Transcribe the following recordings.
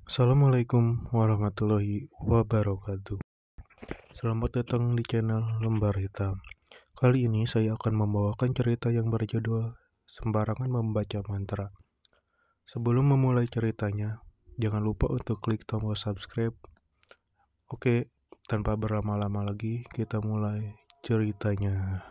Assalamualaikum warahmatullahi wabarakatuh. Selamat datang di channel Lembar Hitam. Kali ini saya akan membawakan cerita yang berjudul Sembarangan Membaca Mantra. Sebelum memulai ceritanya, jangan lupa untuk klik tombol subscribe. Oke, tanpa berlama-lama lagi, kita mulai ceritanya.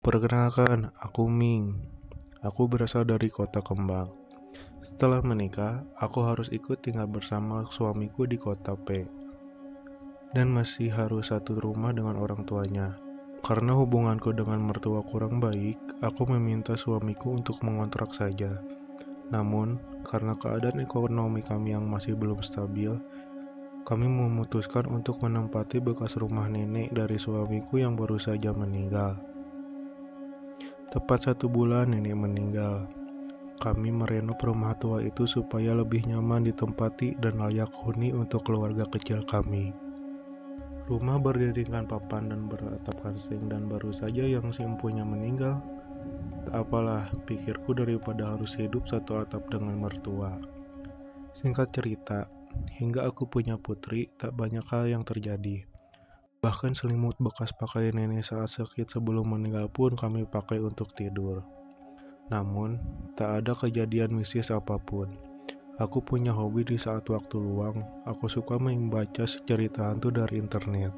Perkenalkan, aku Ming. Aku berasal dari kota Kembang. Setelah menikah, aku harus ikut tinggal bersama suamiku di kota P. Dan masih harus satu rumah dengan orang tuanya. Karena hubunganku dengan mertua kurang baik, aku meminta suamiku untuk mengontrak saja. Namun, karena keadaan ekonomi kami yang masih belum stabil, kami memutuskan untuk menempati bekas rumah nenek dari suamiku yang baru saja meninggal. Tepat 1 bulan nenek meninggal. Kami merenov rumah tua itu supaya lebih nyaman ditempati dan layak huni untuk keluarga kecil kami. Rumah berdindingkan papan dan beratapkan seng dan baru saja yang si empunya meninggal. Tak apalah, pikirku, daripada harus hidup satu atap dengan mertua. Singkat cerita, hingga aku punya putri, tak banyak hal yang terjadi. Bahkan selimut bekas pakaian nenek saat sakit sebelum meninggal pun kami pakai untuk tidur. Namun, tak ada kejadian mistis apapun. Aku punya hobi di saat waktu luang. Aku suka membaca cerita hantu dari internet.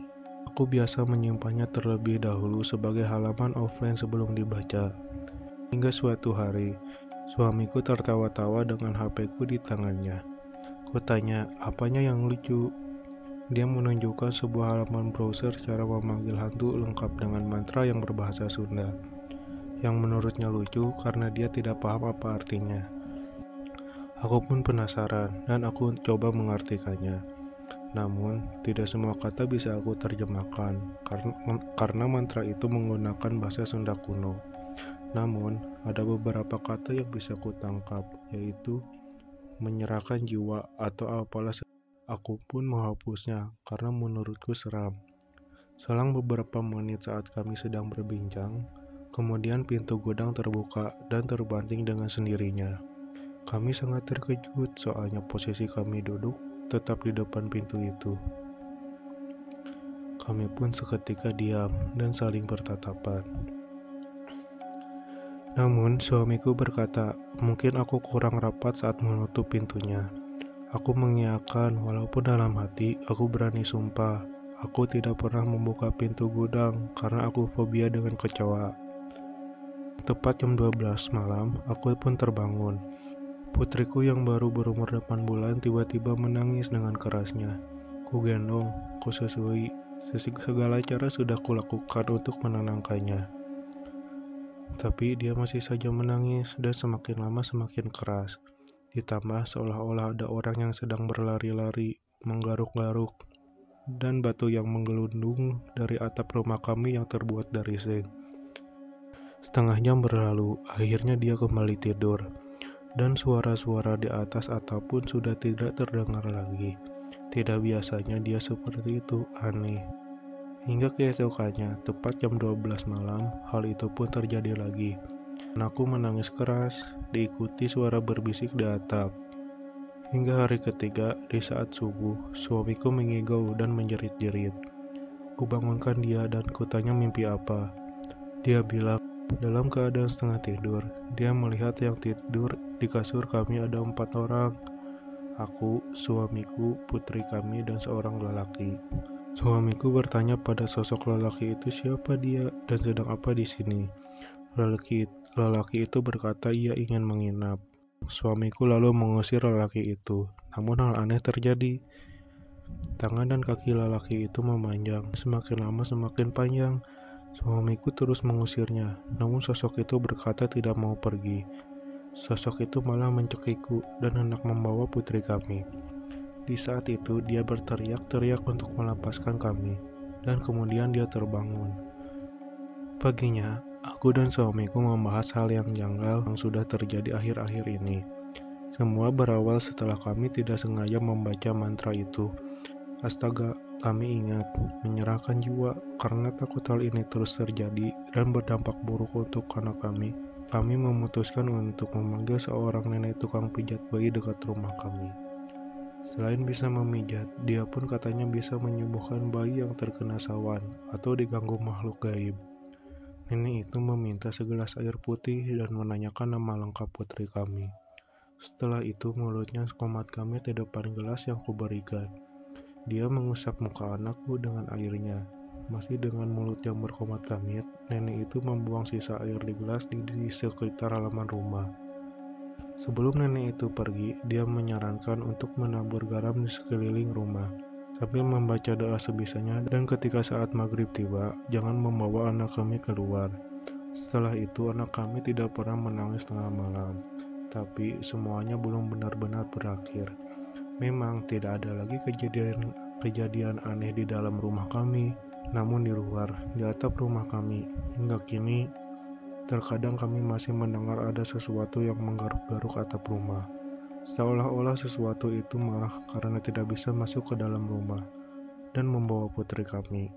Aku biasa menyimpannya terlebih dahulu sebagai halaman offline sebelum dibaca. Hingga suatu hari, suamiku tertawa-tawa dengan HP-ku di tangannya. Kutanya, apanya yang lucu? Dia menunjukkan sebuah halaman browser cara memanggil hantu lengkap dengan mantra yang berbahasa Sunda, yang menurutnya lucu karena dia tidak paham apa artinya. Aku pun penasaran dan aku coba mengartikannya. Namun, tidak semua kata bisa aku terjemahkan karena mantra itu menggunakan bahasa Sunda kuno. Namun, ada beberapa kata yang bisa kutangkap, yaitu menyerahkan jiwa atau apalah. Aku pun menghapusnya karena menurutku seram. Selang beberapa menit saat kami sedang berbincang, kemudian pintu gudang terbuka dan terbanting dengan sendirinya. Kami sangat terkejut soalnya posisi kami duduk tetap di depan pintu itu. Kami pun seketika diam dan saling bertatapan. Namun suamiku berkata, mungkin aku kurang rapat saat menutup pintunya. Aku mengiyakan walaupun dalam hati aku berani sumpah. Aku tidak pernah membuka pintu gudang karena aku fobia dengan kecoa. Tepat jam 12 malam, aku pun terbangun. Putriku yang baru berumur 8 bulan tiba-tiba menangis dengan kerasnya. Ku gendong, ku susui, segala cara sudah kulakukan untuk menenangkannya. Tapi dia masih saja menangis dan semakin lama semakin keras. Ditambah seolah-olah ada orang yang sedang berlari-lari, menggaruk-garuk, dan batu yang menggelundung dari atap rumah kami yang terbuat dari seng. Setengah jam berlalu, akhirnya dia kembali tidur, dan suara-suara di atas atap pun sudah tidak terdengar lagi. Tidak biasanya dia seperti itu, aneh. Hingga keesokannya, tepat jam 12 malam, hal itu pun terjadi lagi. Aku menangis keras, diikuti suara berbisik di atap. Hingga hari ketiga, di saat subuh, suamiku mengigau dan menjerit-jerit. Kubangunkan dia dan kutanya mimpi apa. Dia bilang, dalam keadaan setengah tidur, dia melihat yang tidur di kasur kami ada 4 orang. Aku, suamiku, putri kami, dan seorang lelaki. Suamiku bertanya pada sosok lelaki itu siapa dia dan sedang apa di sini. Lelaki itu berkata ia ingin menginap. Suamiku lalu mengusir lelaki itu. Namun hal aneh terjadi. Tangan dan kaki lelaki itu memanjang. Semakin lama semakin panjang. Suamiku terus mengusirnya. Namun sosok itu berkata tidak mau pergi. Sosok itu malah mencekikku dan hendak membawa putri kami. Di saat itu dia berteriak-teriak untuk melepaskan kami. Dan kemudian dia terbangun. Paginya, aku dan suamiku membahas hal yang janggal yang sudah terjadi akhir-akhir ini. Semua berawal setelah kami tidak sengaja membaca mantra itu. Astaga, kami ingat menyerahkan jiwa karena takut hal ini terus terjadi dan berdampak buruk untuk anak kami. Kami memutuskan untuk memanggil seorang nenek tukang pijat bayi dekat rumah kami. Selain bisa memijat, dia pun katanya bisa menyembuhkan bayi yang terkena sawan atau diganggu makhluk gaib. Nenek itu meminta segelas air putih dan menanyakan nama lengkap putri kami. Setelah itu mulutnya komat kami di depan gelas yang kuberikan. Dia mengusap muka anakku dengan airnya. Masih dengan mulut yang berkomat kamit, nenek itu membuang sisa air di gelas di sekitar halaman rumah. Sebelum nenek itu pergi, dia menyarankan untuk menabur garam di sekeliling rumah, sambil membaca doa sebisanya, dan ketika saat maghrib tiba, jangan membawa anak kami keluar. Setelah itu, anak kami tidak pernah menangis tengah malam, tapi semuanya belum benar-benar berakhir. Memang tidak ada lagi kejadian aneh di dalam rumah kami, namun di luar, di atap rumah kami, hingga kini, terkadang kami masih mendengar ada sesuatu yang menggaruk-garuk atap rumah. Seolah-olah sesuatu itu marah karena tidak bisa masuk ke dalam rumah dan membawa putri kami.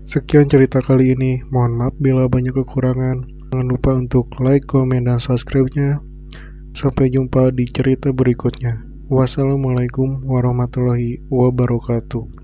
Sekian cerita kali ini, mohon maaf bila banyak kekurangan. Jangan lupa untuk like, komen, dan subscribe-nya. Sampai jumpa di cerita berikutnya. Wassalamualaikum warahmatullahi wabarakatuh.